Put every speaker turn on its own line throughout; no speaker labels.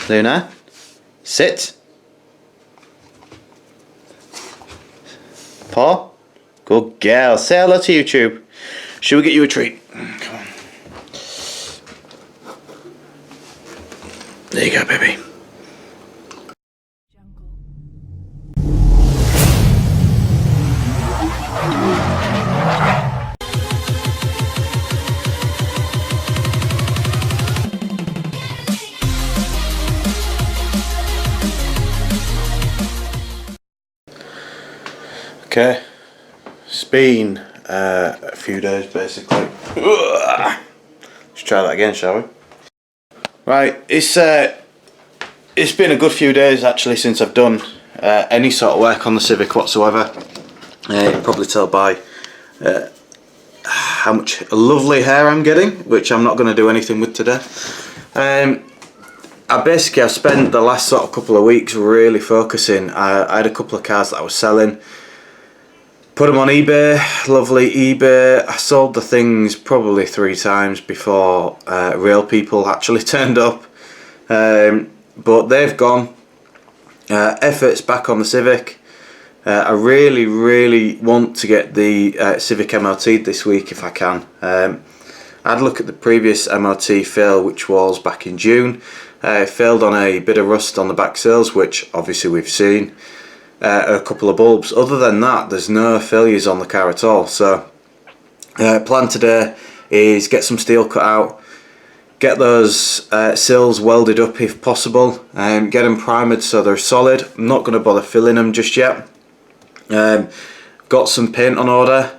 Luna, sit. Paw, good girl. Say hello to YouTube. Should we get you a treat? Come on. There you go, baby. Okay, it's been a few days basically. Let's try that again, shall we? Right, it's been a good few days actually since I've done any sort of work on the Civic whatsoever. You can probably tell by how much lovely hair I'm getting, which I'm not going to do anything with today. I've spent the last sort of couple of weeks really focusing. I had a couple of cars that I was selling. Put them on eBay, lovely eBay. I sold the things probably 3 times before real people actually turned up. But they've gone. Effort's back on the Civic. I really want to get the Civic MOT'd this week if I can. I had a look at the previous MOT fail, which was back in June. It failed on a bit of rust on the back sills, which obviously we've seen. A couple of bulbs. Other than that, there's no failures on the car at all. So plan today is get some steel cut out, get those sills welded up if possible, and get them primed so they're solid. I'm not going to bother filling them just yet. Got some paint on order.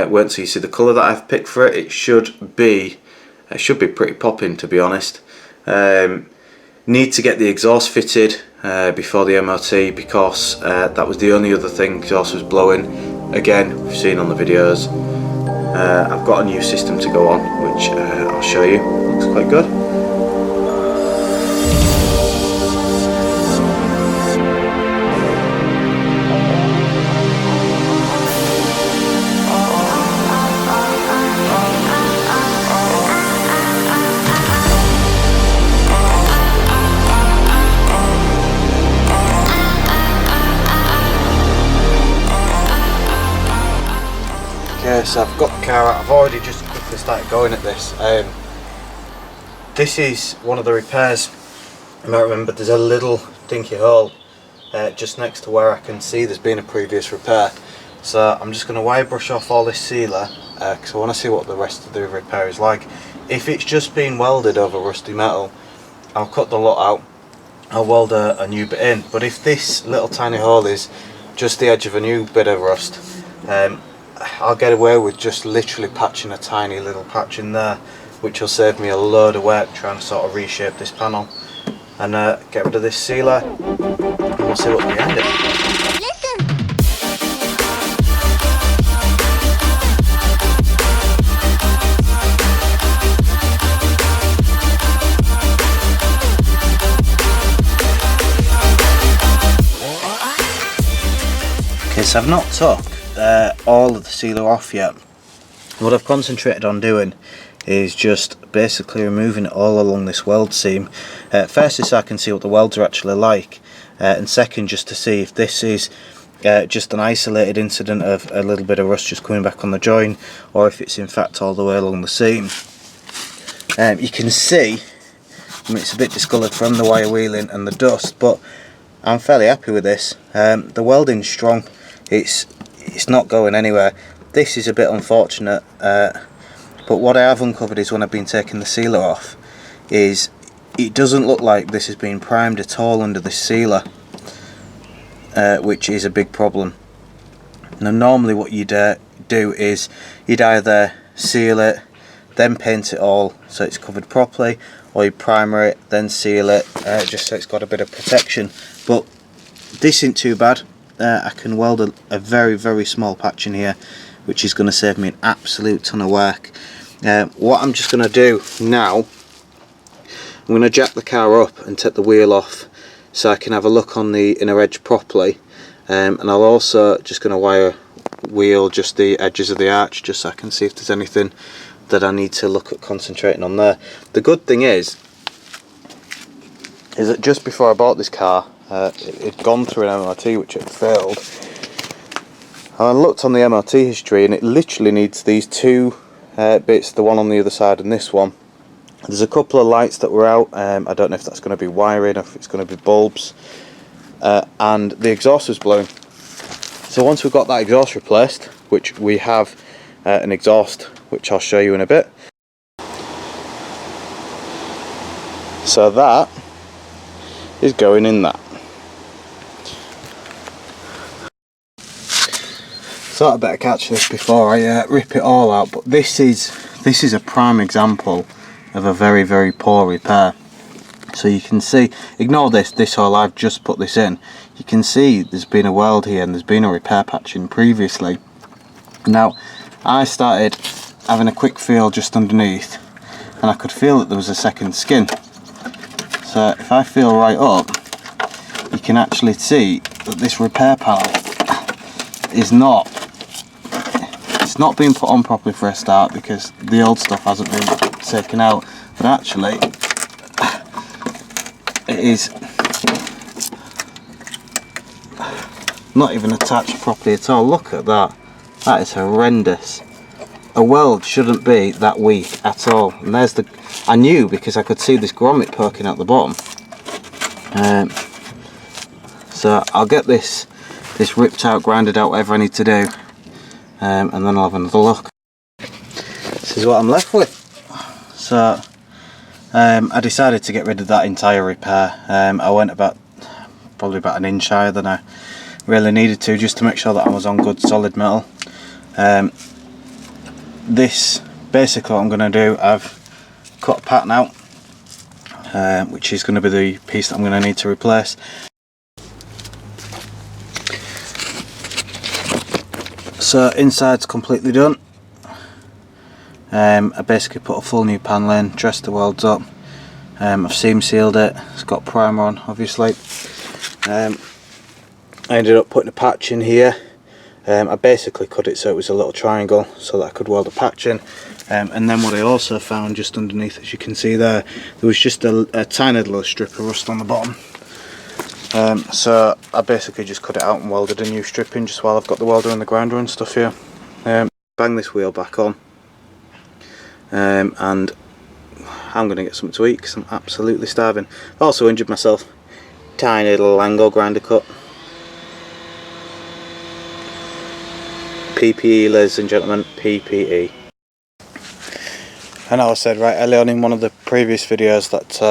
Wait until you see the colour that I've picked for it. It should be pretty popping, to be honest. Need to get the exhaust fitted before the MOT, because that was the only other thing. Exhaust was blowing. Again, we've seen on the videos. I've got a new system to go on, which I'll show you. Looks quite good. Okay, so I've got the car out. I've already just quickly started going at this. This is one of the repairs. You might remember there's a little dinky hole just next to where I can see there's been a previous repair. So I'm just going to wire brush off all this sealer because I want to see what the rest of the repair is like. If it's just been welded over rusty metal, I'll cut the lot out. I'll weld a new bit in. But if this little tiny hole is just the edge of a new bit of rust, I'll get away with just literally patching a tiny little patch in there, which will save me a load of work trying to sort of reshape this panel and get rid of this sealer, and we'll see what's behind it. Okay, so I've not took all of the sealer off yet. What I've concentrated on doing is just basically removing it all along this weld seam. Firstly, so I can see what the welds are actually like, and second, just to see if this is just an isolated incident of a little bit of rust just coming back on the join, or if it's in fact all the way along the seam. You can see, I mean, it's a bit discoloured from the wire wheeling and the dust, but I'm fairly happy with this. The welding's strong. It's not going anywhere. This is a bit unfortunate, but what I have uncovered is when I've been taking the sealer off, is it doesn't look like this has been primed at all under the sealer, which is a big problem. Now normally what you'd do is you'd either seal it, then paint it all so it's covered properly, or you primer it, then seal it, just so it's got a bit of protection. But this isn't too bad. I can weld a very small patch in here, which is going to save me an absolute ton of work. What I'm just going to do now, I'm going to jack the car up and take the wheel off so I can have a look on the inner edge properly, and I'll also just going to wire wheel just the edges of the arch just so I can see if there's anything that I need to look at concentrating on there. The good thing is is that just before I bought this car, it had gone through an MOT which had failed. I looked on the MOT history and it literally needs these two bits, the one on the other side and this one. There's a couple of lights that were out. I don't know if that's going to be wiring or if it's going to be bulbs. And the exhaust was blowing. So once we've got that exhaust replaced, which we have an exhaust which I'll show you in a bit. So that is going in that. Thought I'd better catch this before I rip it all out, but this is a prime example of a very, very poor repair. So you can see, ignore this hole, I've just put this in. You can see there's been a weld here and there's been a repair patch in previously. Now I started having a quick feel just underneath and I could feel that there was a second skin. So if I feel right up, you can actually see that this repair panel is not being put on properly for a start because the old stuff hasn't been taken out, but actually it is not even attached properly at all. Look at that. That is horrendous. A weld shouldn't be that weak at all. And there's the, I knew because I could see this grommet poking out the bottom. So I'll get this ripped out, grinded out, whatever I need to do, and then I'll have another look. This is what I'm left with. So I decided to get rid of that entire repair. I went probably about an inch higher than I really needed to, just to make sure that I was on good solid metal. This basically what I'm going to do, I've cut a pattern out, which is going to be the piece that I'm going to need to replace. So inside's completely done. I basically put a full new panel in, dressed the welds up. I've seam sealed it. It's got primer on, obviously. I ended up putting a patch in here. I basically cut it so it was a little triangle so that I could weld a patch in. And then what I also found just underneath, as you can see there was just a tiny little strip of rust on the bottom. So I basically just cut it out and welded a new strip in just while I've got the welder and the grinder and stuff here. Bang this wheel back on, and I'm going to get something to eat because I'm absolutely starving. I also injured myself. Tiny little angle grinder cut. PPE, ladies and gentlemen, PPE. I know I said right early on in one of the previous videos that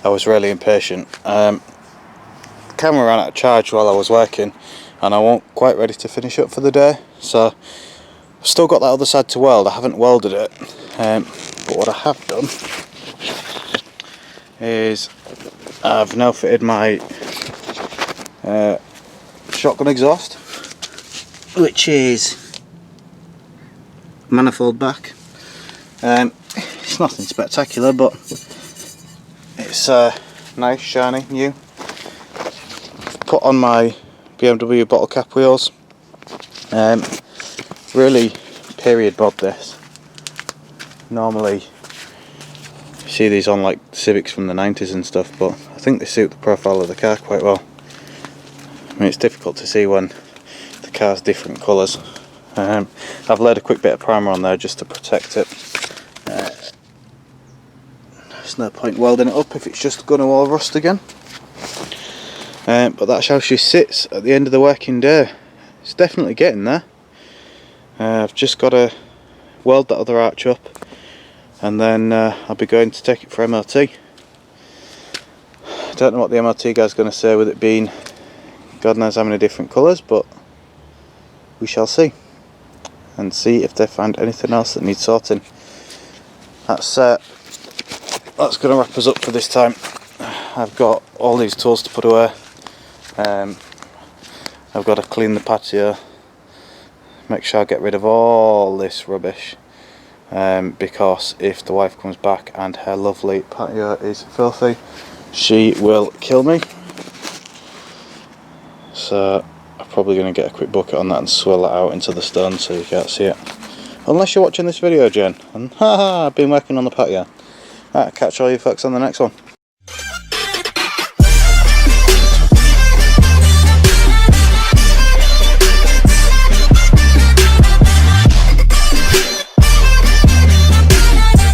I was really impatient. The camera ran out of charge while I was working and I wasn't quite ready to finish up for the day, so I've still got that other side to weld. I haven't welded it, but what I have done is I've now fitted my shotgun exhaust, which is manifold back. It's nothing spectacular, but it's nice, shiny, new. Put on my BMW bottle cap wheels. Really period bod this. Normally you see these on like Civics from the 90s and stuff, but I think they suit the profile of the car quite well. I mean, it's difficult to see when the car's different colours. I've laid a quick bit of primer on there just to protect it. There's no point welding it up if it's just going to all rust again. But that's how she sits at the end of the working day. It's definitely getting there. I've just got to weld that other arch up and then I'll be going to take it for MOT. I don't know what the MOT guy's going to say with it being God knows how many different colours, but we shall see and see if they find anything else that needs sorting. That's going to wrap us up for this time. I've got all these tools to put away. I've got to clean the patio, make sure I get rid of all this rubbish, because if the wife comes back and her lovely patio is filthy, she will kill me. So I'm probably going to get a quick bucket on that and swirl it out into the stone so you can't see it. Unless you're watching this video, Jen, and haha, I've been working on the patio. Right, catch all you folks on the next one.